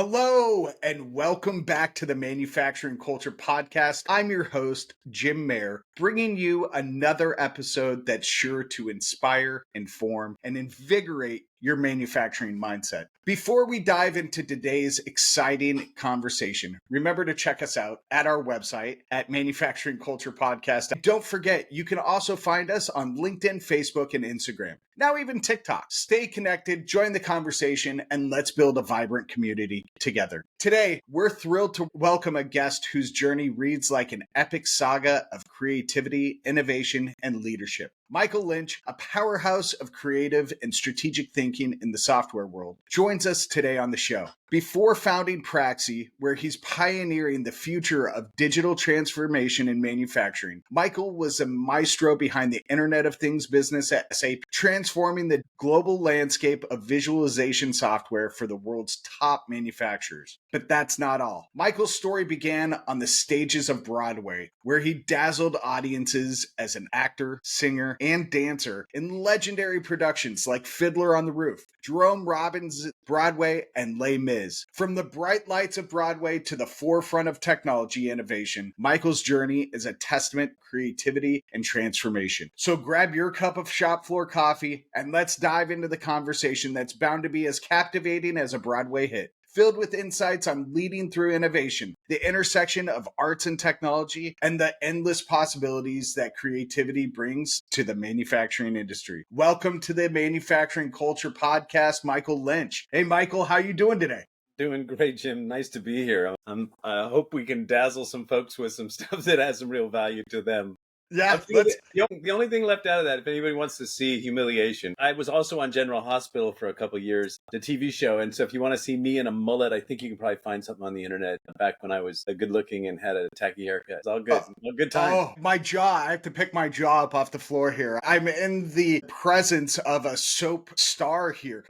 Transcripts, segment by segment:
Hello, and welcome back to the Manufacturing Culture Podcast. I'm your host, Jim Mayer, bringing you another episode that's sure to inspire, inform, and invigorate your manufacturing mindset. Before we dive into today's exciting conversation, remember to check us out at our website at Manufacturing Culture Podcast. Don't forget, you can also find us on LinkedIn, Facebook, and Instagram. Now even TikTok. Stay connected, join the conversation, and let's build a vibrant community together. Today, we're thrilled to welcome a guest whose journey reads like an epic saga of creativity, innovation, and leadership. Michael Lynch, a powerhouse of creative and strategic thinking in the software world, joins us today on the show. Before founding Praxi, where he's pioneering the future of digital transformation in manufacturing, Michael was a maestro behind the Internet of Things business at SAP, transforming the global landscape of visualization software for the world's top manufacturers. But that's not all. Michael's story began on the stages of Broadway, where he dazzled audiences as an actor, singer, and dancer in legendary productions like Fiddler on the Roof, Jerome Robbins' Broadway, and Les Mis. From the bright lights of Broadway to the forefront of technology innovation, Michael's journey is a testament to creativity and transformation. So grab your cup of shop floor coffee and let's dive into the conversation that's bound to be as captivating as a Broadway hit. Filled with insights on leading through innovation, the intersection of arts and technology, and the endless possibilities that creativity brings to the manufacturing industry. Welcome to the Manufacturing Culture Podcast, Michael Lynch. Hey, Michael, how you doing today? Doing great, Jim. Nice to be here. I hope we can dazzle some folks with some stuff that has some real value to them. Yeah, the only thing left out of that, if anybody wants to see humiliation, I was also on General Hospital for a couple of years, the TV show. And so if you want to see me in a mullet, I think you can probably find something on the internet back when I was good looking and had a tacky haircut. It's all good. All good time. Oh, my jaw. I have to pick my jaw up off the floor here. I'm in the presence of a soap star here.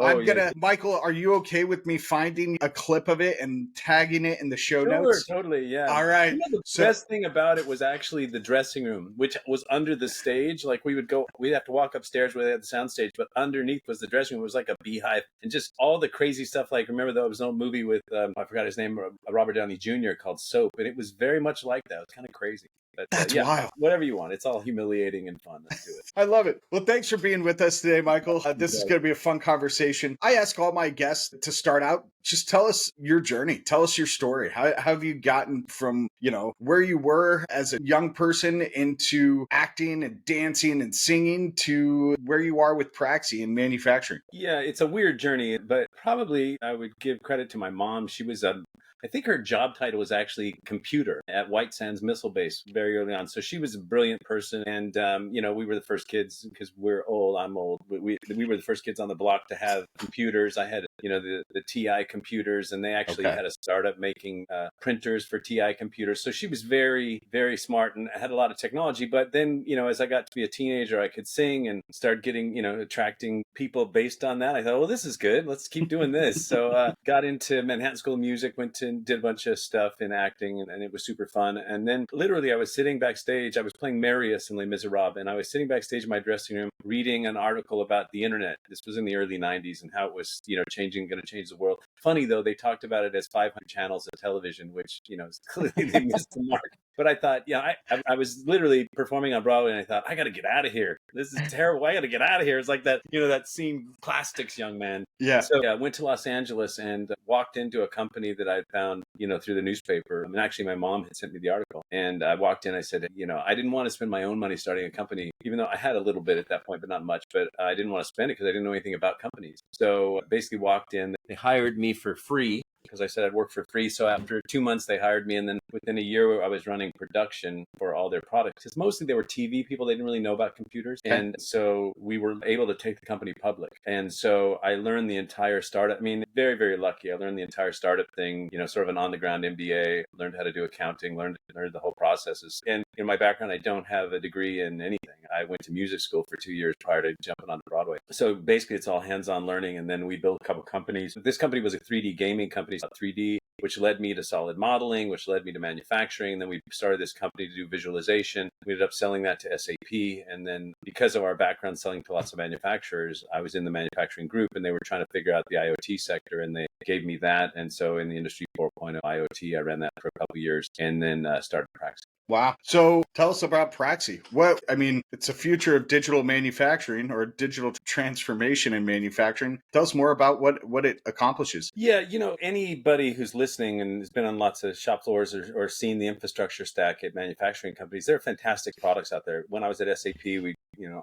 Michael, are you okay with me finding a clip of it and tagging it in the show notes? Totally, yeah. All right. The best thing about it was actually the dressing room, which was under the stage. Like we'd have to walk upstairs where they had the sound stage, but underneath was the dressing room. It was like a beehive and just all the crazy stuff. Like, remember there was an old movie with, I forgot his name, Robert Downey Jr. called Soap. And it was very much like that. It was kind of crazy. But, That's wild. Whatever you want. It's all humiliating and fun. Let's do it. I love it. Well, thanks for being with us today, Michael. This is going to be a fun conversation. I ask all my guests to start out, just tell us your journey. Tell us your story. How have you gotten from, where you were as a young person into acting and dancing and singing to where you are with Praxi and manufacturing? Yeah, it's a weird journey, but probably I would give credit to my mom. She was I think her job title was actually computer at White Sands Missile Base very early on. So she was a brilliant person. And, we were the first kids because we're old. I'm old. We were the first kids on the block to have computers. I had, the TI computers, and they actually had a startup making printers for TI computers. So she was very, very smart and had a lot of technology. But then, as I got to be a teenager, I could sing and start getting, attracting people based on that. I thought, well, this is good. Let's keep doing this. So got into Manhattan School of Music, went to and did a bunch of stuff in acting, and it was super fun. And then literally I was sitting backstage. I was playing Marius in Les Miserables, and I was sitting backstage in my dressing room reading an article about the internet. This was in the early 90s and how it was, going to change the world. Funny though, they talked about it as 500 channels of television, which, clearly they missed the mark. But I thought, I was literally performing on Broadway, and I thought, I got to get out of here. This is terrible. I got to get out of here. It's like that, that scene, Plastics, Young Man. Yeah. So I went to Los Angeles and walked into a company that I found, through the newspaper. I mean, actually, my mom had sent me the article. And I walked in, I said, I didn't want to spend my own money starting a company, even though I had a little bit at that point, but not much. But I didn't want to spend it because I didn't know anything about companies. So basically walked in. They hired me for free because I said I'd work for free. So after 2 months, they hired me. And then within a year, I was running production for all their products. Because mostly they were TV people. They didn't really know about computers. And so we were able to take the company public. And so I learned the entire startup. I mean, very, very lucky. I learned the entire startup thing, sort of an on-the-ground MBA, learned how to do accounting, learned the whole processes. And in my background, I don't have a degree in anything. I went to music school for 2 years prior to jumping on Broadway. So basically, it's all hands-on learning. And then we built a couple companies. This company was a 3D gaming company, 3D which led me to solid modeling, which led me to manufacturing. Then we started this company to do visualization. We ended up selling that to SAP. And then because of our background selling to lots of manufacturers, I was in the manufacturing group and they were trying to figure out the IoT sector and they gave me that. And so in the industry 4.0 IoT, I ran that for a couple of years and then started Praxi. Wow. So tell us about Praxi. It's a future of digital manufacturing or digital transformation in manufacturing. Tell us more about what it accomplishes. Yeah, anybody who's listening and has been on lots of shop floors or seen the infrastructure stack at manufacturing companies, there are fantastic products out there. When I was at SAP,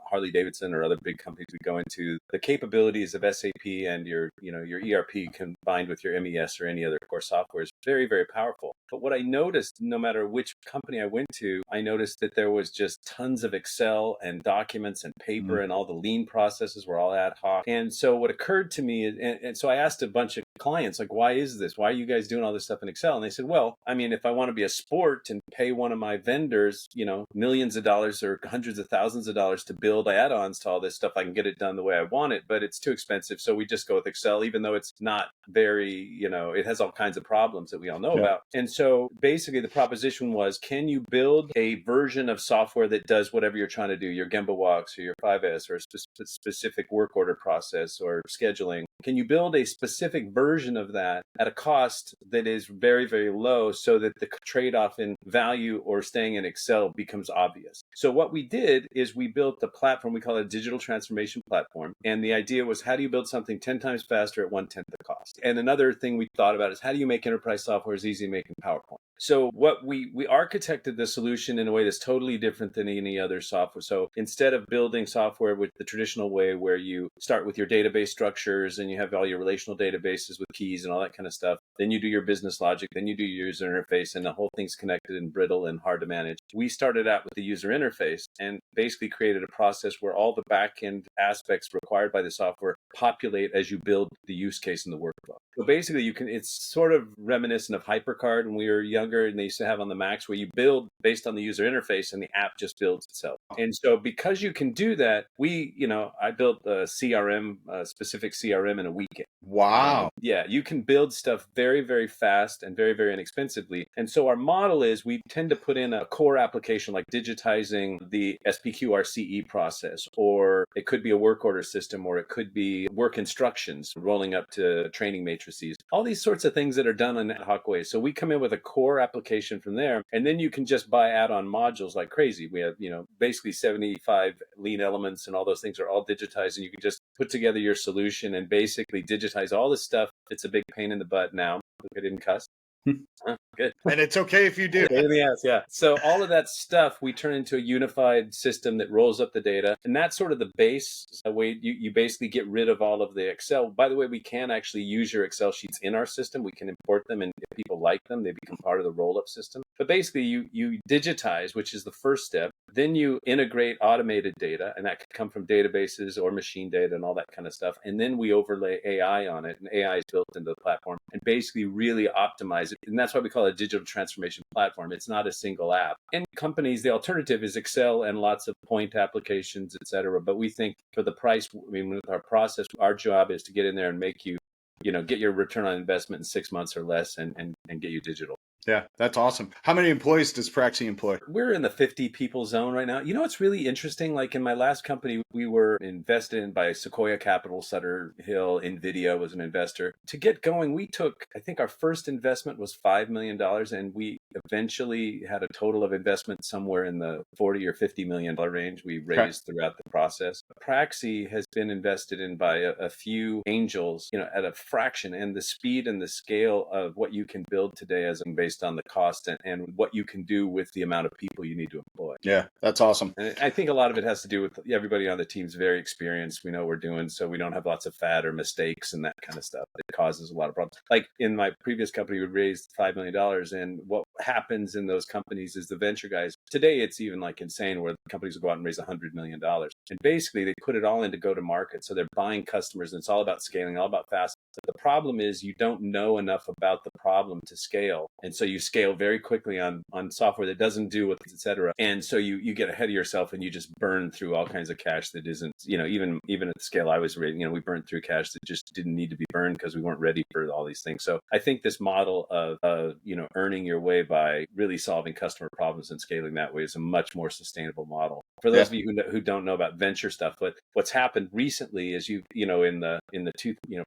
Harley Davidson or other big companies we go into, the capabilities of SAP and your ERP combined with your MES or any other core software is very, very powerful. But what I noticed, no matter which company I went to, I noticed that there was just tons of Excel and documents and paper and all the lean processes were all ad hoc. And so what occurred to me, and so I asked a bunch of clients, like, why is this? Why are you guys doing all this stuff in Excel? And they said, well, if I want to be a sport and pay one of my vendors, millions of dollars or hundreds of thousands of dollars to build add-ons to all this stuff, I can get it done the way I want it, but it's too expensive. So we just go with Excel, even though it's not very, it has all kinds of problems that we all know about. And so basically the proposition was, can you build a version of software that does whatever you're trying to do, your Gemba walks or your 5S or a specific work order process or scheduling? Can you build a specific version of that at a cost that is very, very low so that the trade-off in value or staying in Excel becomes obvious? So what we did is we built a platform, we call it a digital transformation platform. And the idea was, how do you build something 10 times faster at 1/10 the cost? And another thing we thought about is, how do you make enterprise software as easy as making PowerPoint? So what we architected the solution in a way that's totally different than any other software. So instead of building software with the traditional way where you start with your database structures and you have all your relational databases with keys and all that kind of stuff, then you do your business logic, then you do your user interface, and the whole thing's connected and brittle and hard to manage. We started out with the user interface and basically created a process where all the back-end aspects required by the software populate as you build the use case in the workflow. So basically it's sort of reminiscent of HyperCard when we were younger and they used to have on the Macs, where you build based on the user interface and the app just builds itself. And so because you can do that, I built a CRM, a specific CRM in a weekend. Wow. You can build stuff very, very fast and very, very inexpensively. And so our model is we tend to put in a core application like digitizing the SPQRCE process, or it could be a work order system, or it could be work instructions rolling up to training matrices, all these sorts of things that are done in ad hoc ways. So we come in with a core application from there, and then you can just buy add-on modules like crazy. We have, basically 75 lean elements, and all those things are all digitized, and you can just put together your solution and basically digitize all this stuff. It's a big pain in the butt now. Look, I didn't cuss. Good. And it's okay if you do. Yeah. So all of that stuff we turn into a unified system that rolls up the data. And that's sort of the base way you basically get rid of all of the Excel. By the way, we can actually use your Excel sheets in our system. We can import them, and if people like them, they become part of the roll-up system. But basically you digitize, which is the first step. Then you integrate automated data, and that could come from databases or machine data and all that kind of stuff. And then we overlay AI on it, and AI is built into the platform and basically really optimize it. And that's why we call it a digital transformation platform. It's not a single app. And companies, the alternative is Excel and lots of point applications, et cetera. But we think for the price, with our process, our job is to get in there and make you, get your return on investment in 6 months or less and get you digital. Yeah, that's awesome. How many employees does Praxi employ? We're in the 50 people zone right now. It's really interesting. Like in my last company, we were invested in by Sequoia Capital, Sutter Hill, NVIDIA was an investor. To get going, I think our first investment was $5 million, and we eventually had a total of investment somewhere in the $40 or $50 million range we raised throughout the process. Praxi has been invested in by a few angels, at a fraction, and the speed and the scale of what you can build today based on the cost and what you can do with the amount of people you need to employ. Yeah, that's awesome. And I think a lot of it has to do with everybody on the team's very experienced. We know what we're doing, so we don't have lots of fat or mistakes and that kind of stuff. It causes a lot of problems. Like in my previous company, we raised $5 million, and what happens in those companies is the venture guys, today it's even like insane where companies will go out and raise $100 million. And basically they put it all into go to market. So they're buying customers, and it's all about scaling, all about fast. The problem is you don't know enough about the problem to scale. And so you scale very quickly on software that doesn't do what, et cetera. And so you get ahead of yourself and you just burn through all kinds of cash that isn't, even at the scale I was rating, we burned through cash that just didn't need to be burned because we weren't ready for all these things. So I think this model of, earning your way by really solving customer problems and scaling that way is a much more sustainable model. For those of you who don't know about venture stuff, but what's happened recently is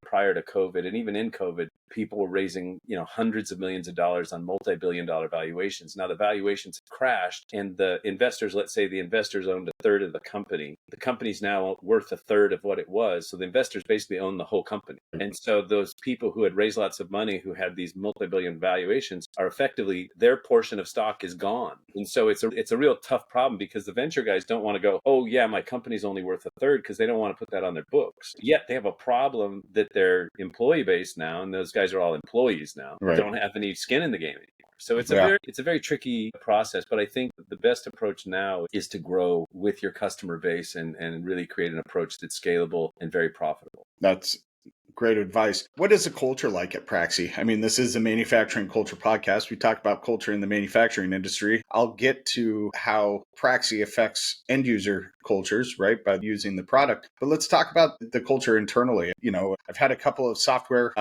prior to COVID and even in COVID, people were raising, hundreds of millions of dollars on multi-billion-dollar valuations. Now the valuations have crashed, and the investors, let's say the investors owned a third of the company. The company's now worth a third of what it was. So the investors basically own the whole company. And so those people who had raised lots of money, who had these multi-billion valuations, are effectively, their portion of stock is gone. And so it's a real tough problem because the venture guys don't want to go, oh yeah, my company's only worth a third, because they don't want to put that on their books. Yet they have a problem that their employee base now, and those guys are all employees now, don't have any skin in the game anymore. So it's a very tricky process, but I think the best approach now is to grow with your customer base and really create an approach that's scalable and very profitable. That's great advice. What is the culture like at Praxi? I mean, this is a manufacturing culture podcast. We talk about culture in the manufacturing industry. I'll get to how Praxi affects end user cultures, right, by using the product. But let's talk about the culture internally. I've had a couple of software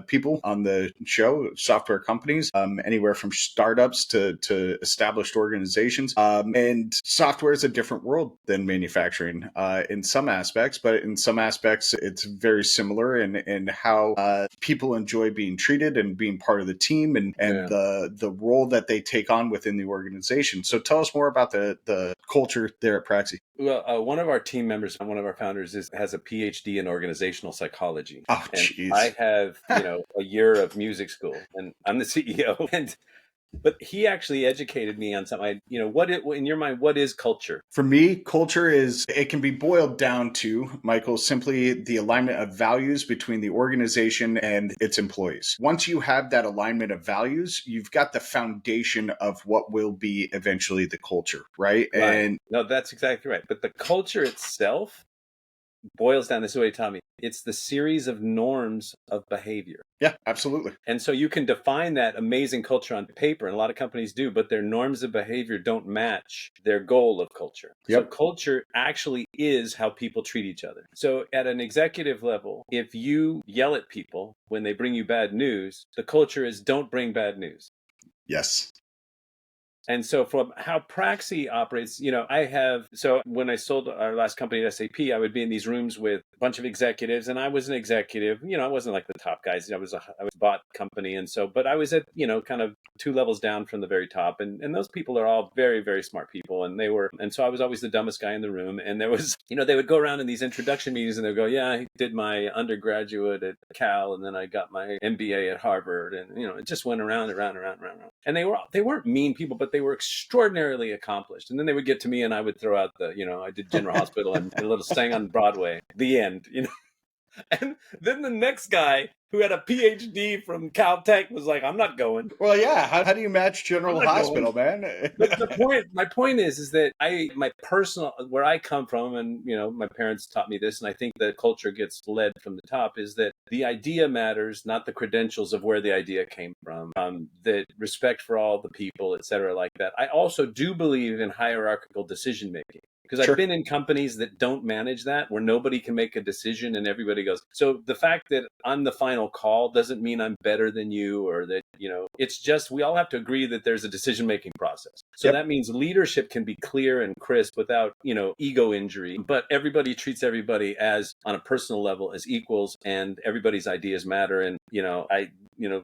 people on the show, software companies, anywhere from startups to established organizations. And software is a different world than manufacturing in some aspects, but in some aspects, it's very similar in how people enjoy being treated and being part of the team and the role that they take on within the organization. So tell us more about the culture there at Praxi. Well, one of our team members, one of our founders, has a PhD in organizational psychology. Oh, jeez. I have, a year of music school, and I'm the CEO. But he actually educated me on something. In your mind, what is culture? For me, culture it can be boiled down to, Michael, simply the alignment of values between the organization and its employees. Once you have that alignment of values, you've got the foundation of what will be eventually the culture, right? And no, that's exactly right. But the culture itself boils down, this is what he taught me. It's the series of norms of behavior. Yeah, absolutely. And so you can define that amazing culture on paper, and a lot of companies do, but their norms of behavior don't match their goal of culture. Yep. So culture actually is how people treat each other. So at an executive level, if you yell at people when they bring you bad news, the culture is don't bring bad news. Yes. And so from how Praxi operates, so when I sold our last company at SAP, I would be in these rooms with a bunch of executives, and I was an executive, I wasn't like the top guys. I was bought company. And so, but I was at, kind of 2 levels down from the very top. And those people are all very, very smart people. And so I was always the dumbest guy in the room. And there was, they would go around in these introduction meetings and they'd go, yeah, I did my undergraduate at Cal, and then I got my MBA at Harvard. And, it just went around. And they weren't mean people, but they were extraordinarily accomplished. And then they would get to me and I would throw out I did General Hospital and a little staying on Broadway, the end, And then the next guy who had a PhD from Caltech was like, I'm not going. Well, yeah. How do you match General Hospital, man? My point is that my personal, where I come from, and, my parents taught me this, and I think that culture gets led from the top, is that the idea matters, not the credentials of where the idea came from, that respect for all the people, et cetera, like that. I also do believe in hierarchical decision making. Because I've been in companies that don't manage that, where nobody can make a decision and everybody goes. So the fact that I'm the final call doesn't mean I'm better than you, or that, it's just we all have to agree that there's a decision-making process. So that means leadership can be clear and crisp without, ego injury. But everybody treats everybody as, on a personal level, as equals, and everybody's ideas matter. And,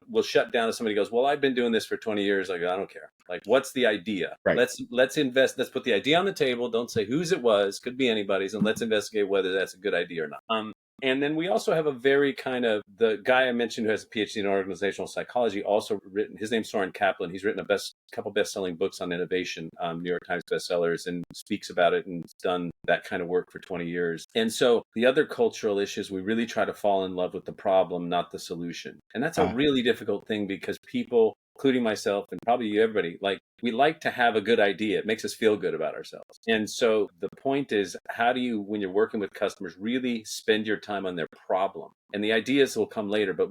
we'll shut down if somebody goes, well, I've been doing this for 20 years. I go, I don't care. Like, what's the idea? Right. Let's invest. Let's put the idea on the table. Don't say whose it was. Could be anybody's. And let's investigate whether that's a good idea or not. And then we also have a very the guy I mentioned who has a PhD in organizational psychology, also written, his name's Soren Kaplan. He's written a couple best-selling books on innovation, New York Times bestsellers, and speaks about it and done that kind of work for 20 years. And so the other cultural issues, we really try to fall in love with the problem, not the solution. And that's a really difficult thing because people, including myself and probably everybody, like we like to have a good idea. It makes us feel good about ourselves. And so the point is, how do you, when you're working with customers, really spend your time on their problem? And the ideas will come later, but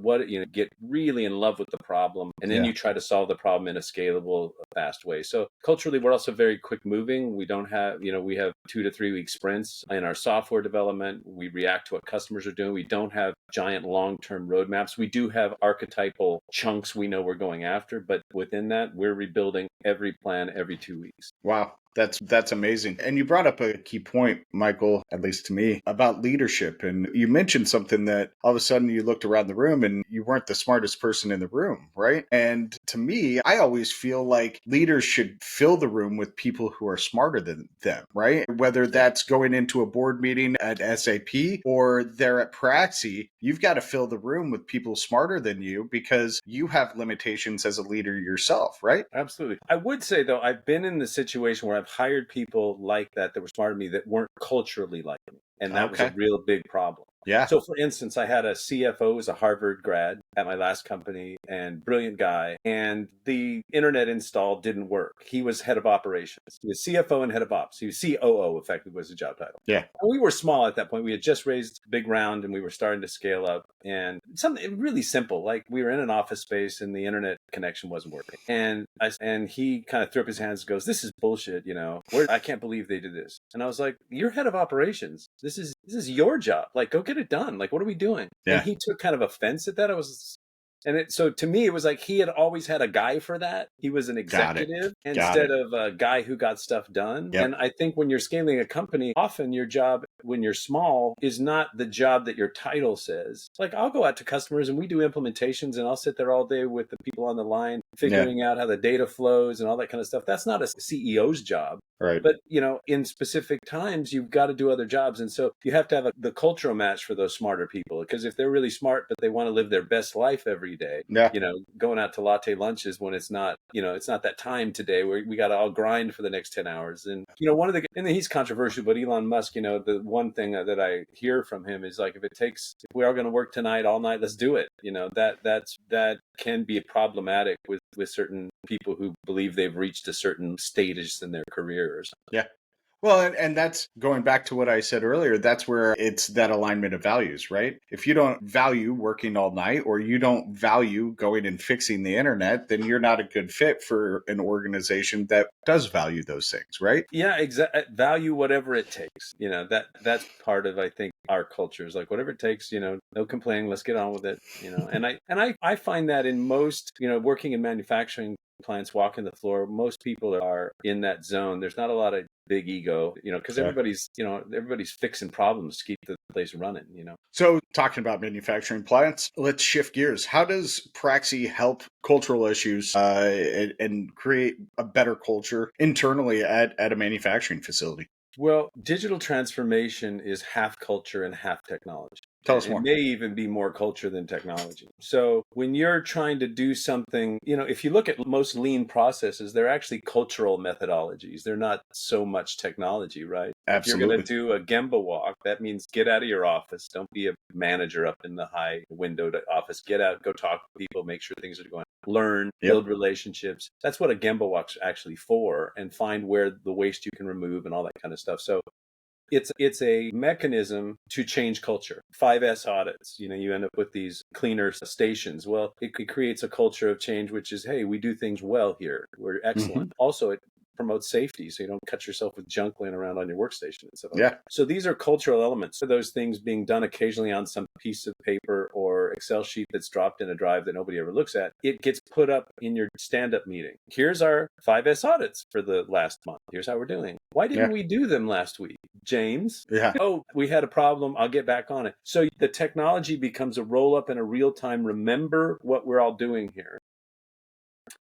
get really in love with the problem, and then Yeah. you try to solve the problem in a scalable, fast way. So culturally, we're also very quick moving. We don't have, we have 2 to 3 week sprints in our software development. We react to what customers are doing. We don't have giant long-term roadmaps. We do have archetypal chunks we know we're going after, but within that, we're rebuilding every plan every 2 weeks. Wow. That's amazing. And you brought up a key point, Michael, at least to me, about leadership. And you mentioned something that all of a sudden you looked around the room and you weren't the smartest person in the room, right? And to me, I always feel like leaders should fill the room with people who are smarter than them, right? Whether that's going into a board meeting at SAP or they're at Praxi, you've got to fill the room with people smarter than you because you have limitations as a leader yourself, right? Absolutely. I would say, though, I've been in the situation where I've hired people like that were smarter than me that weren't culturally like me. And that was a Okay. real big problem. Yeah. So, for instance, I had a CFO who was a Harvard grad at my last company and brilliant guy. And the internet install didn't work. He was head of operations. He was CFO and head of ops. He was COO, effectively, was his job title. Yeah. And we were small at that point. We had just raised a big round and we were starting to scale up. And something really simple, like we were in an office space and the internet connection wasn't working. And he kind of threw up his hands and goes, "This is bullshit, I can't believe they did this." And I was like, "You're head of operations. This is your job. Like, go get it done. Like, what are we doing?" Yeah. And he took kind of offense at that. So to me, it was like he had always had a guy for that. He was an executive instead of a guy who got stuff done. Yep. And I think when you're scaling a company, often your job when you're small is not the job that your title says. Like, I'll go out to customers and we do implementations and I'll sit there all day with the people on the line, figuring out how the data flows and all that kind of stuff. That's not a CEO's job. Right. But, in specific times, you've got to do other jobs. And so you have to have the cultural match for those smarter people, because if they're really smart, but they want to live their best life every day, Yeah. going out to latte lunches when it's not that time today where we got to all grind for the next 10 hours. And, and he's controversial, but Elon Musk, the one thing that I hear from him is like, if we are going to work tonight all night, let's do it. That can be problematic with certain people who believe they've reached a certain status in their career or something. Yeah. Well, and that's going back to what I said earlier. That's where it's that alignment of values, right? If you don't value working all night or you don't value going and fixing the internet, then you're not a good fit for an organization that does value those things, right? Yeah, exactly. Value whatever it takes. That's part of, I think, our culture is like, whatever it takes, no complaining, let's get on with it. And I find that in most, working in manufacturing plants, walking the floor, most people are in that zone. There's not a lot of big ego, because everybody's fixing problems to keep the place running, So talking about manufacturing plants, let's shift gears. How does Praxi help cultural issues and create a better culture internally at a manufacturing facility? Well, digital transformation is half culture and half technology. Tell us more. It may even be more culture than technology. So when you're trying to do something, if you look at most lean processes, they're actually cultural methodologies. They're not so much technology, right? Absolutely. If you're going to do a Gemba walk, that means get out of your office. Don't be a manager up in the high windowed office. Get out, go talk to people, make sure things are going. Learn, build relationships. That's what a Gemba walk's actually for, and find where the waste you can remove and all that kind of stuff. So it's a mechanism to change culture. 5S audits, you end up with these cleaner stations. Well, it creates a culture of change, which is, hey, we do things well here. We're excellent. Also, it promotes safety, so you don't cut yourself with junk laying around on your workstation and stuff like that. So these are cultural elements. So those things being done occasionally on some piece of paper or Excel sheet that's dropped in a drive that nobody ever looks at, it gets put up in your stand-up meeting. Here's our 5S audits for the last month. Here's how we're doing. Why didn't we do them last week, James? Oh, we had a problem. I'll get back on it. So the technology becomes a roll-up and a real-time remember what we're all doing here.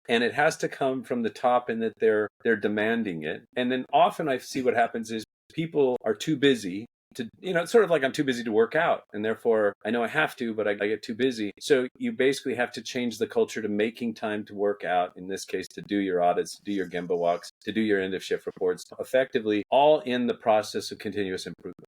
And it has to come from the top in that they're demanding it. And then often I see what happens is people are too busy to, it's sort of like I'm too busy to work out. And therefore, I know I have to, but I get too busy. So you basically have to change the culture to making time to work out, in this case, to do your audits, to do your Gemba walks, to do your end of shift reports, effectively all in the process of continuous improvement.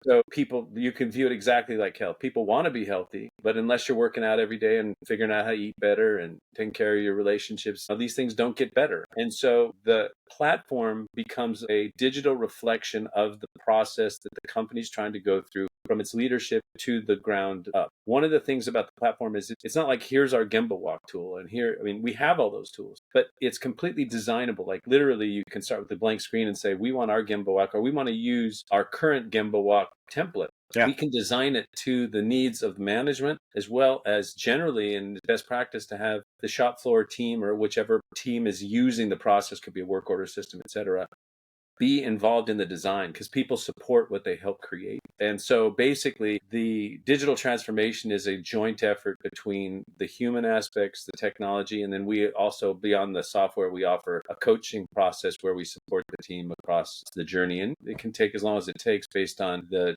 So people, you can view it exactly like health. People want to be healthy, but unless you're working out every day and figuring out how to eat better and taking care of your relationships, these things don't get better. And so the platform becomes a digital reflection of the process that the company's trying to go through from its leadership to the ground up. One of the things about the platform is it's not like here's our Gemba Walk tool and here, I mean, we have all those tools, but it's completely designable. Like literally you can start with a blank screen and say, we want our Gemba Walk, or we want to use our current Gemba Walk template. Yeah. We can design it to the needs of management, as well as generally in best practice to have the shop floor team or whichever team is using the process, could be a work order system, et cetera, be involved in the design, because people support what they help create. And so basically the digital transformation is a joint effort between the human aspects, the technology, and then we also, beyond the software, we offer a coaching process where we support the team across the journey. And it can take as long as it takes based on the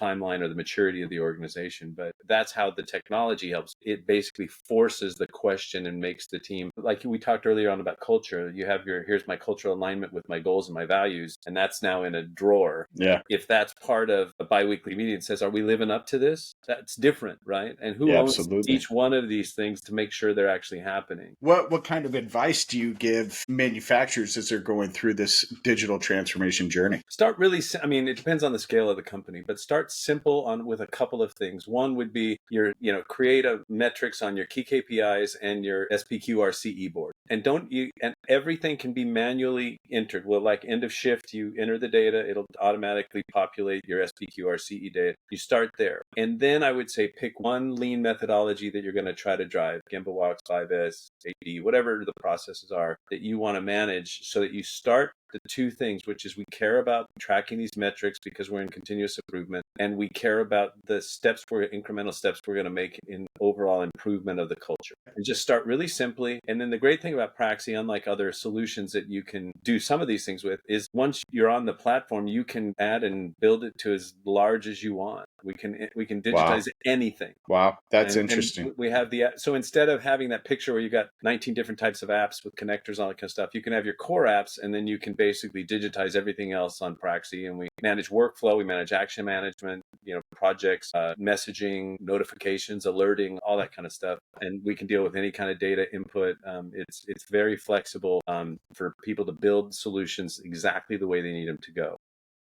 timeline or the maturity of the organization. But that's how the technology helps. It basically forces the question and makes the team, like we talked earlier on about culture, you have your, here's my cultural alignment with my goals and my values, and that's now in a drawer. Yeah. If that's part of a biweekly meeting and says, are we living up to this? That's different, right? And who owns Absolutely. each one of these things to make sure they're actually happening? What kind of advice do you give manufacturers as they're going through this digital transformation journey? Start really, I mean, it depends on the scale of the company, but start simple on with a couple of things. One would be your, create a metrics on your key KPIs and your SPQRCE board. And and everything can be manually entered. Well, like end of shift, you enter the data, it'll automatically populate your SPQRCE data. You start there. And then I would say pick one lean methodology that you're going to try to drive, Gemba Walks, 5S, 8D, whatever the processes are that you want to manage, so that you start the two things, which is we care about tracking these metrics because we're in continuous improvement, and we care about the incremental steps we're going to make in overall improvement of the culture. And just start really simply. And then the great thing about Praxi, unlike other solutions that you can do some of these things with, is once you're on the platform, you can add and build it to as large as you want. We can digitize anything. Wow, that's interesting. And we have so instead of having that picture where you got 19 different types of apps with connectors and all that kind of stuff, you can have your core apps, and then you can basically digitize everything else on Praxi. And we manage workflow, we manage action management, projects, messaging, notifications, alerting, all that kind of stuff. And we can deal with any kind of data input. It's very flexible for people to build solutions exactly the way they need them to go.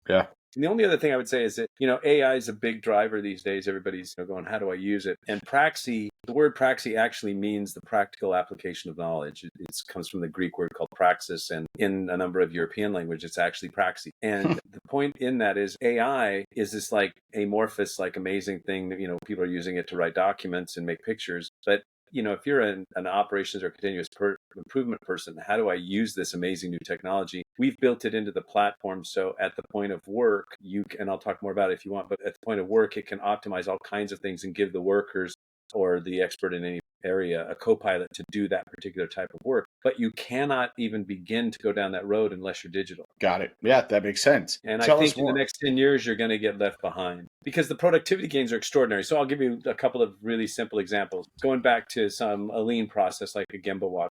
Yeah. And the only other thing I would say is that, AI is a big driver these days. Everybody's going, how do I use it? And Praxi, the word Praxi actually means the practical application of knowledge. It comes from the Greek word called praxis, and in a number of European languages, it's actually Praxi. And the point in that is AI is this like amorphous, like amazing thing that, people are using it to write documents and make pictures. But if you're an operations or continuous improvement person, how do I use this amazing new technology? We've built it into the platform. So at the point of work, and I'll talk more about it if you want, but at the point of work, it can optimize all kinds of things and give the workers or the expert in any area a co-pilot to do that particular type of work. But you cannot even begin to go down that road unless you're digital. Got it. Yeah, that makes sense. And Tell I think us in more. the next 10 years, you're going to get left behind because the productivity gains are extraordinary. So I'll give you a couple of really simple examples. Going back to a lean process like a Gemba Walk.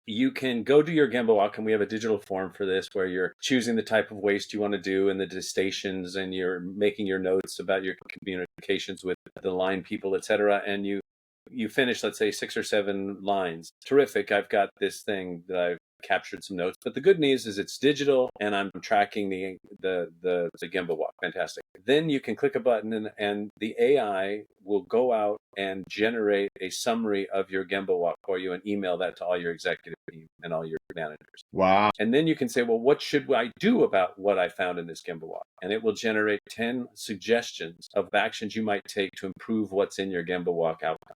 You can go do your Gemba Walk, and we have a digital form for this where you're choosing the type of waste you want to do and the stations, and you're making your notes about your communications with the line people, et cetera. And you finish, let's say, 6 or 7 lines. Terrific. I've got this thing that I've captured some notes. But the good news is it's digital, and I'm tracking the Gemba Walk. Fantastic. Then you can click a button, and the AI will go out and generate a summary of your Gemba Walk for you and email that to all your executive team and all your managers. Wow. And then you can say, well, what should I do about what I found in this Gemba Walk? And it will generate 10 suggestions of actions you might take to improve what's in your Gemba Walk outcome.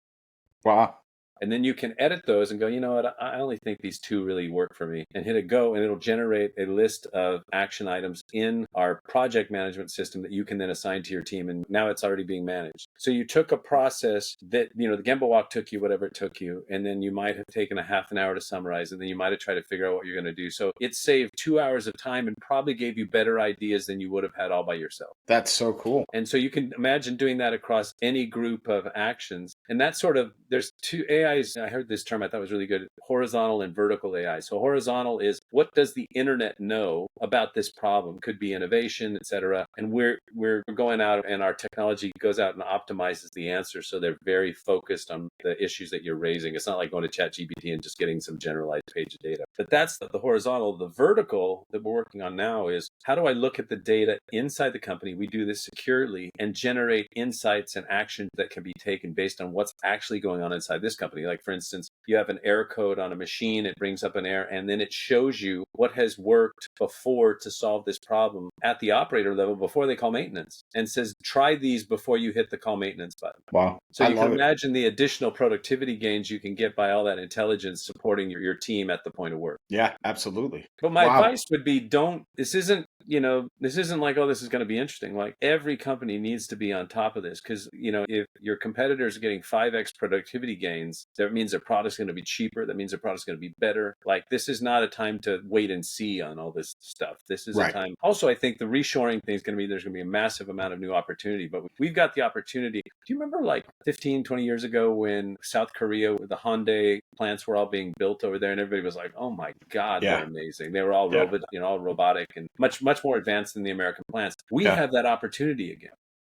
Wow. And then you can edit those and go, you know what, I only think these 2 really work for me, and hit a go, and it'll generate a list of action items in our project management system that you can then assign to your team. And now it's already being managed. So you took a process that, the Gemba Walk took you whatever it took you, and then you might have taken a half an hour to summarize, and then you might have tried to figure out what you're going to do. So it saved 2 hours of time and probably gave you better ideas than you would have had all by yourself. That's so cool. And so you can imagine doing that across any group of actions. And that sort of there's two AIs. I heard this term, I thought was really good: horizontal and vertical AI. So horizontal is, what does the internet know about this problem? Could be innovation, et cetera. And we're going out, and our technology goes out and optimizes the answer. So they're very focused on the issues that you're raising. It's not like going to ChatGPT and just getting some generalized page of data. But that's the horizontal. The vertical that we're working on now is, how do I look at the data inside the company? We do this securely and generate insights and actions that can be taken based on what's actually going on inside this company. Like, for instance, you have an error code on a machine, it brings up an error, and then it shows you what has worked before to solve this problem at the operator level before they call maintenance, and says, try these before you hit the call maintenance button. Wow. So I you can love it. imagine the additional productivity gains you can get by all that intelligence supporting your team at the point of work. Yeah, absolutely. But my Wow. advice would be, this isn't like, oh, this is going to be interesting. Like, every company needs to be on top of this, because, if your competitors are getting 5x productivity gains, that means their product's going to be cheaper. That means their product's going to be better. Like, this is not a time to wait and see on all this stuff. This is a time. Also, I think the reshoring thing is going to be, there's going to be a massive amount of new opportunity, but we've got the opportunity. Do you remember like 15, 20 years ago when South Korea, the Hyundai plants were all being built over there, and everybody was like, oh my God, they're amazing. They were all all robotic and much more advanced than the American plants. We have that opportunity again.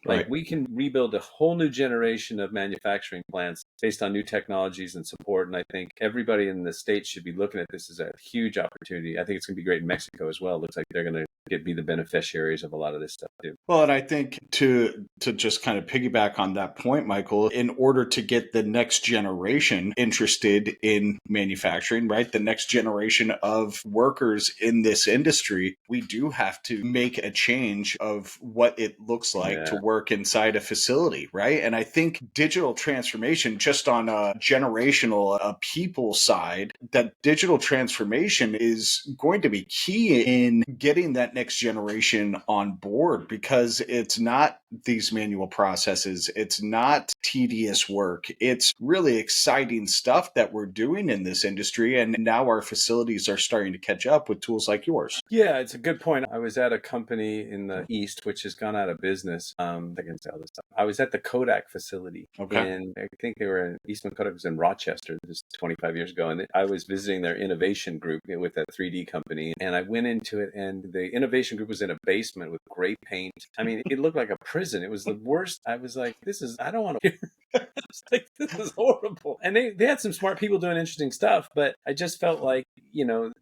Like, we can rebuild a whole new generation of manufacturing plants based on new technologies and support. And I think everybody in the States should be looking at this as a huge opportunity. I think it's going to be great in Mexico as well. It looks like they're going to be the beneficiaries of a lot of this stuff too. Well, and I think to just kind of piggyback on that point, Michael, in order to get the next generation interested in manufacturing, right, the next generation of workers in this industry, we do have to make a change of what it looks like to work inside a facility, right? And I think digital transformation, just on a generational, a people side, that digital transformation is going to be key in getting that next generation on board, because it's not these manual processes. It's not tedious work. It's really exciting stuff that we're doing in this industry. And now our facilities are starting to catch up with tools like yours. Yeah, it's a good point. I was at a company in the East, which has gone out of business. I can say all this stuff. I was at the Kodak facility. And I think they were in Eastman Kodak was in Rochester, just 25 years ago. And I was visiting their innovation group with that 3D company. And I went into it, and the innovation group was in a basement with gray paint. I mean, it looked like a prison. It was the worst. I was like, I don't want to. I was like, this is horrible. And they had some smart people doing interesting stuff, but I just felt like,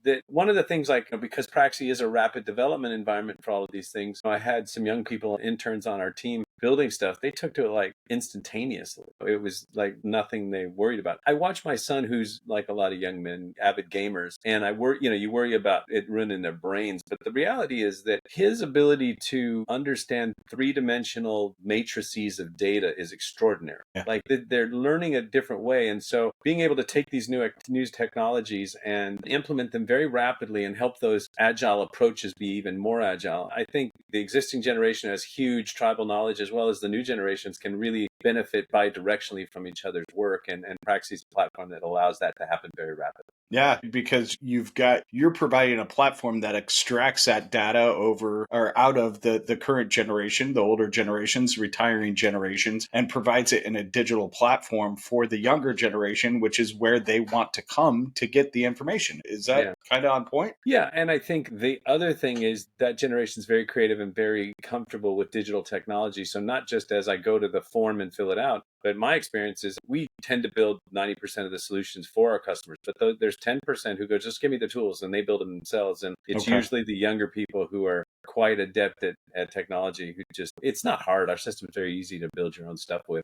that one of the things, like, because Praxi is a rapid development environment for all of these things, I had some young people, interns on our team, building stuff. They took to it like instantaneously. It was like nothing they worried about. I watch my son, who's like a lot of young men, avid gamers, and I worry, you worry about it ruining their brains. But the reality is that his ability to understand three-dimensional matrices of data is extraordinary. Like, they're learning a different way. And so being able to take these new technologies and implement them very rapidly and help those agile approaches be even more agile, I think the existing generation has huge tribal knowledge, as well as the new generations can really benefit bi-directionally from each other's work. And Praxi is a platform that allows that to happen very rapidly. Yeah, because you're providing a platform that extracts that data over or out of the current generation, the older generations, retiring generations, and provides it in a digital platform for the younger generation, which is where they want to come to get the information. Is that kind of on point? Yeah. And I think the other thing is that generation is very creative and very comfortable with digital technology. So not just as I go to the form and fill it out, but my experience is we tend to build 90% of the solutions for our customers. But there's 10% who go, just give me the tools, and they build them themselves. And it's usually the younger people who are quite adept at technology, who just, it's not hard. Our system is very easy to build your own stuff with.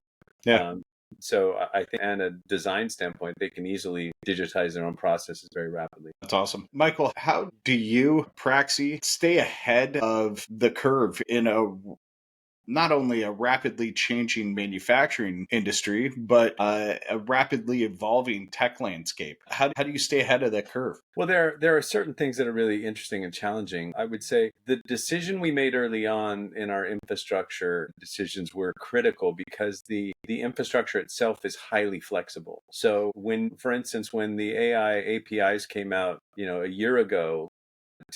So I think, and a design standpoint, they can easily digitize their own processes very rapidly. That's awesome. Michael, how do you, Praxi, stay ahead of the curve in not only a rapidly changing manufacturing industry, but a rapidly evolving tech landscape? How do you stay ahead of that curve? Well, there are certain things that are really interesting and challenging. I would say the decision we made early on in our infrastructure decisions were critical, because the infrastructure itself is highly flexible. So for instance, when the AI APIs came out, a year ago,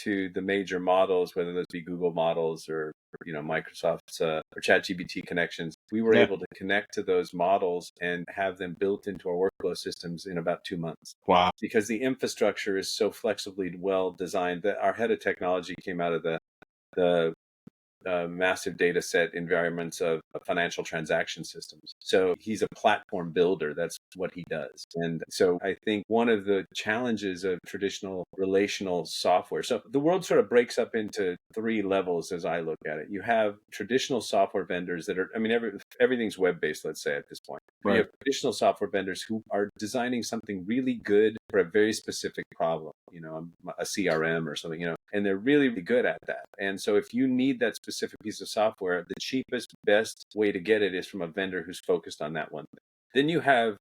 to the major models, whether those be Google models or Microsoft's or ChatGPT connections, we were able to connect to those models and have them built into our workflow systems in about 2 months. Wow. Because the infrastructure is so flexibly well designed that our head of technology came out of the massive data set environments of financial transaction systems. So he's a platform builder. That's what he does. And so I think one of the challenges of traditional relational software, so the world sort of breaks up into 3 levels as I look at it. You have traditional software vendors that are, everything's web-based, let's say at this point. Right. You have traditional software vendors who are designing something really good for a very specific problem, a CRM or something, and they're really, really good at that. And so if you need that specific piece of software, the cheapest, best way to get it is from a vendor who's focused on that one thing. Then you have,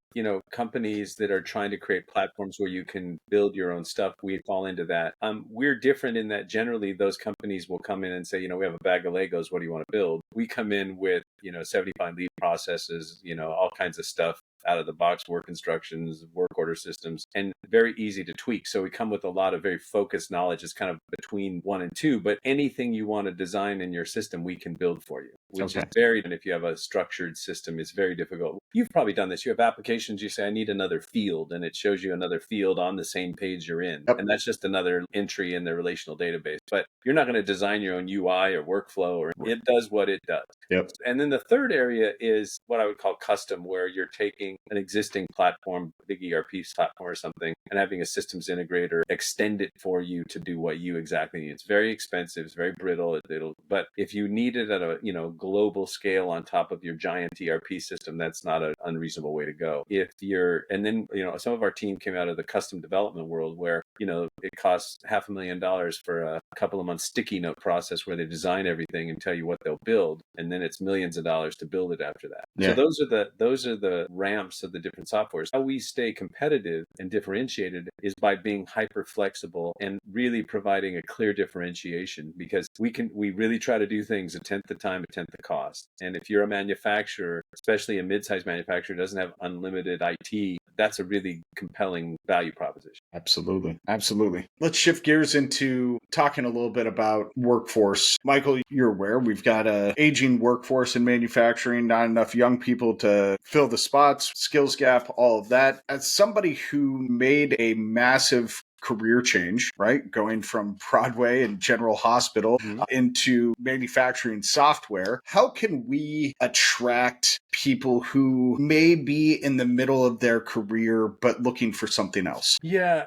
companies that are trying to create platforms where you can build your own stuff. We fall into that. We're different in that generally those companies will come in and say, we have a bag of Legos. What do you want to build? We come in with, 75 lead processes, all kinds of stuff out of the box, work instructions, work order systems, and very easy to tweak. So we come with a lot of very focused knowledge. It's kind of between 1 and 2, but anything you want to design in your system, we can build for you, which is very, and if you have a structured system, it's very difficult. You've probably done this. You have applications, you say, I need another field, and it shows you another field on the same page you're in. Yep. And that's just another entry in the relational database. But you're not going to design your own UI or workflow, or it does what it does. Yep. And then the third area is what I would call custom, where you're taking an existing platform, big ERP platform or something, and having a systems integrator extend it for you to do what you exactly need. It's very expensive, it's very brittle. But if you need it at a global scale on top of your giant ERP system, that's not an unreasonable way to go. And then some of our team came out of the custom development world where it costs $500,000 for a couple of months sticky note process where they design everything and tell you what they'll build, and then it's millions of dollars to build it after that. Yeah. So those are the ramps of the different softwares. How we stay competitive and differentiated is by being hyper flexible and really providing a clear differentiation, because we really try to do things a tenth the time, a tenth the cost. And if you're a manufacturer, especially a mid-sized manufacturer, doesn't have unlimited IT, that's a really compelling value proposition. Absolutely. Absolutely. Let's shift gears into talking a little bit about workforce. Michael, you're aware we've got an aging workforce in manufacturing, not enough young people to fill the spots, skills gap, all of that. As somebody who made a massive career change, right? Going from Broadway and General Hospital into manufacturing software. How can we attract people who may be in the middle of their career but looking for something else? Yeah,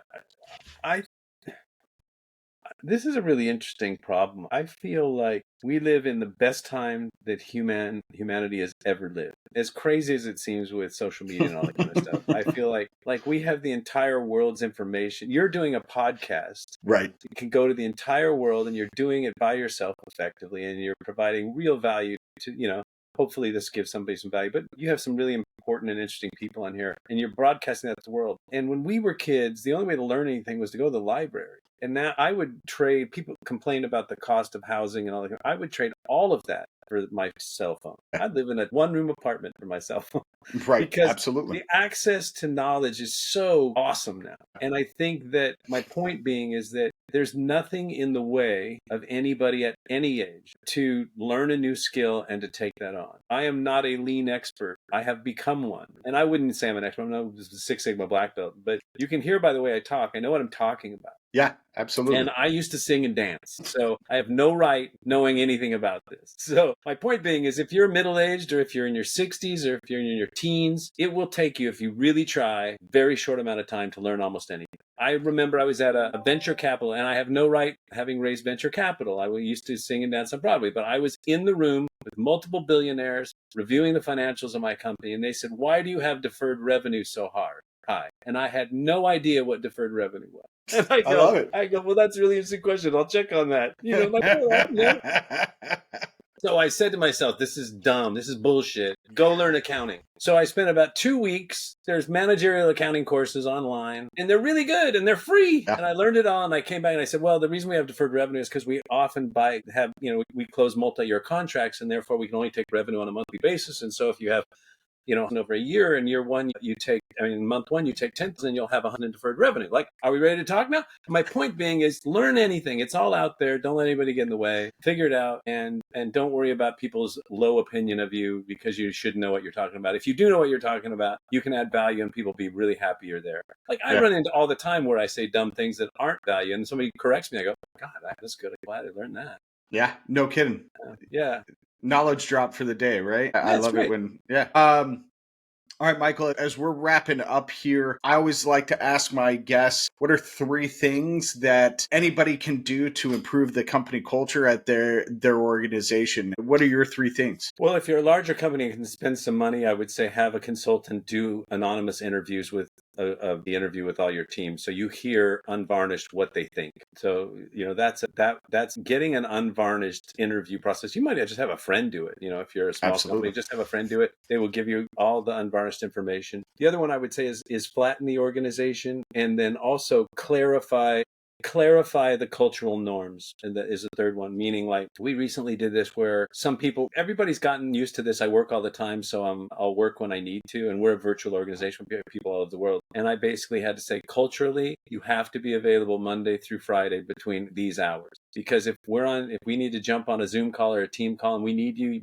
this is a really interesting problem. I feel like we live in the best time that humanity has ever lived. As crazy as it seems with social media and all that kind of stuff, I feel like we have the entire world's information. You're doing a podcast. Right. You can go to the entire world and you're doing it by yourself effectively, and you're providing real value to, hopefully this gives somebody some value, but you have some really important and interesting people on here and you're broadcasting that to the world. And when we were kids, the only way to learn anything was to go to the library. And now I would trade, people complain about the cost of housing and all that. I would trade all of that for my cell phone. I'd live in a 1-room apartment for my cell phone. Right, because absolutely. The access to knowledge is so awesome now. And I think that my point being is that there's nothing in the way of anybody at any age to learn a new skill and to take that on. I am not a lean expert. I have become one. And I wouldn't say I'm an expert. I'm not a Six Sigma black belt. But you can hear by the way I talk, I know what I'm talking about. Yeah, absolutely. And I used to sing and dance. So I have no right knowing anything about this. So my point being is if you're middle-aged or if you're in your 60s or if you're in your teens, it will take you, if you really try, very short amount of time to learn almost anything. I remember I was at a venture capital, and I have no right having raised venture capital. I used to sing and dance on Broadway, but I was in the room with multiple billionaires reviewing the financials of my company. And they said, why do you have deferred revenue so high? And I had no idea what deferred revenue was. And I love it. I go, well, that's a really interesting question. I'll check on that. So I said to myself, this is dumb. This is bullshit. Go learn accounting. So I spent about 2 weeks. There's managerial accounting courses online, and they're really good and they're free. Yeah. And I learned it all. And I came back and I said, well, the reason we have deferred revenue is because we often we close multi-year contracts, and therefore we can only take revenue on a monthly basis. And so if you have over a year, in year one, month one, you take 10,000, you'll have 100 deferred revenue. Like, are we ready to talk now? My point being is learn anything. It's all out there. Don't let anybody get in the way. Figure it out, and don't worry about people's low opinion of you, because you should know what you're talking about. If you do know what you're talking about, you can add value and people be really happy you're there. Like, I run into all the time where I say dumb things that aren't value, and somebody corrects me. I go, God, that's good. I'm glad I learned that. Yeah, no kidding. Yeah. Knowledge drop for the day, right? Yeah, I love great. it when, all right, Michael, as we're wrapping up here, I always like to ask my guests, what are 3 things that anybody can do to improve the company culture at their organization? What are your 3 things? Well, if you're a larger company and can spend some money, I would say have a consultant do anonymous interviews with the interview with all your team, so you hear unvarnished what they think. So that's getting an unvarnished interview process. You might just have a friend do it. If you're a small company, just have a friend do it. They will give you all the unvarnished information. The other one I would say is flatten the organization, and then also clarify the cultural norms. And that is the third one, meaning, like, we recently did this where everybody's gotten used to this. I work all the time, so I'll work when I need to. And we're a virtual organization with people all over the world. And I basically had to say, culturally, you have to be available Monday through Friday between these hours. Because if we need to jump on a Zoom call or a team call and we need you,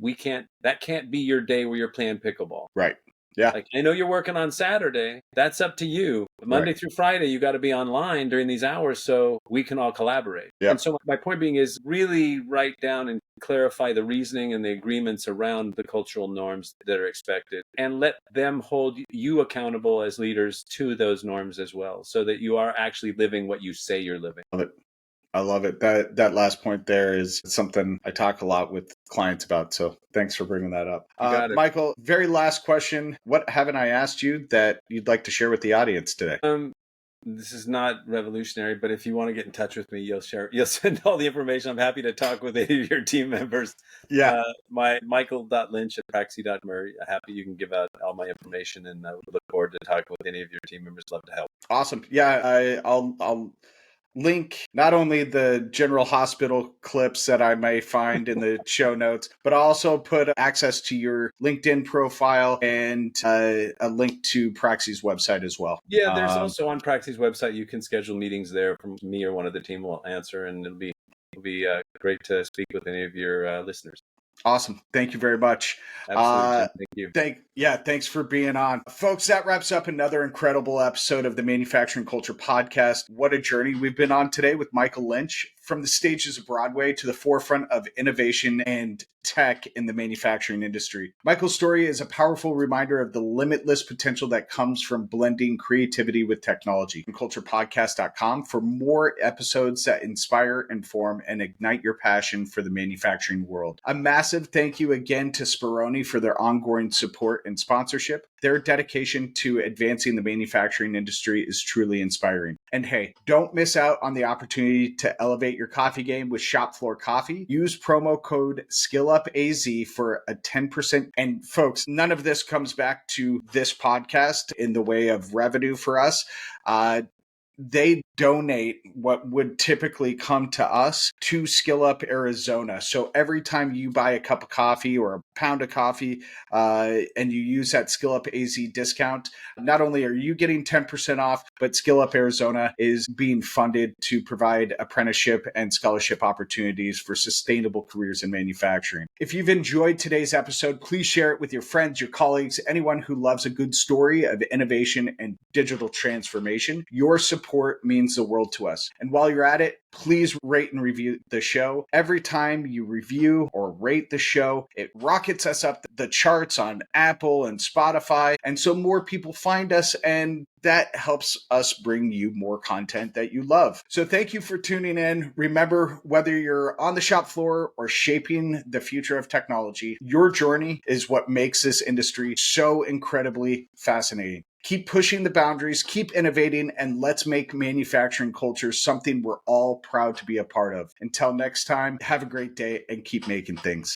that can't be your day where you're playing pickleball. Right. Yeah. Like, I know you're working on Saturday. That's up to you. But Monday through Friday, you got to be online during these hours so we can all collaborate. Yep. And so my point being is really write down and clarify the reasoning and the agreements around the cultural norms that are expected, and let them hold you accountable as leaders to those norms as well, so that you are actually living what you say you're living. I love it. That last point there is something I talk a lot with clients about. So thanks for bringing that up. You got it. Michael, very last question. What haven't I asked you that you'd like to share with the audience today? This is not revolutionary, but if you want to get in touch with me, you'll send all the information. I'm happy to talk with any of your team members. Yeah. My michael.lynch@praxi.murray. Happy you can give out all my information, and I would look forward to talking with any of your team members. Love to help. Awesome. Yeah, I'll link not only the General Hospital clips that I may find in the show notes, but I'll also put access to your LinkedIn profile and a link to Praxi's website as well. Yeah, there's also on Praxi's website, you can schedule meetings there from me or one of the team will answer, and it'll be great to speak with any of your listeners. Awesome. Thank you very much. Absolutely. Thank you. Thanks for being on. Folks, that wraps up another incredible episode of the Manufacturing Culture Podcast. What a journey we've been on today with Michael Lynch, from the stages of Broadway to the forefront of innovation and tech in the manufacturing industry. Michael's story is a powerful reminder of the limitless potential that comes from blending creativity with technology. Culturepodcast.com for more episodes that inspire, inform, and ignite your passion for the manufacturing world. A massive thank you again to Speroni for their ongoing support and sponsorship. Their dedication to advancing the manufacturing industry is truly inspiring. And hey, don't miss out on the opportunity to elevate your coffee game with Shop Floor Coffee. Use promo code SkillUpAZ for a 10%. And folks, none of this comes back to this podcast in the way of revenue for us. They donate what would typically come to us to Skill Up Arizona. So every time you buy a cup of coffee or a pound of coffee and you use that Skill Up AZ discount, not only are you getting 10% off, but Skill Up Arizona is being funded to provide apprenticeship and scholarship opportunities for sustainable careers in manufacturing. If you've enjoyed today's episode, please share it with your friends, your colleagues, anyone who loves a good story of innovation and digital transformation. Your support means the world to us. And while you're at it, please rate and review the show. Every time you review or rate the show, it rockets us up the charts on Apple and Spotify. And so more people find us, and that helps us bring you more content that you love. So thank you for tuning in. Remember, whether you're on the shop floor or shaping the future of technology, your journey is what makes this industry so incredibly fascinating. Keep pushing the boundaries, keep innovating, and let's make manufacturing culture something we're all proud to be a part of. Until next time, have a great day and keep making things.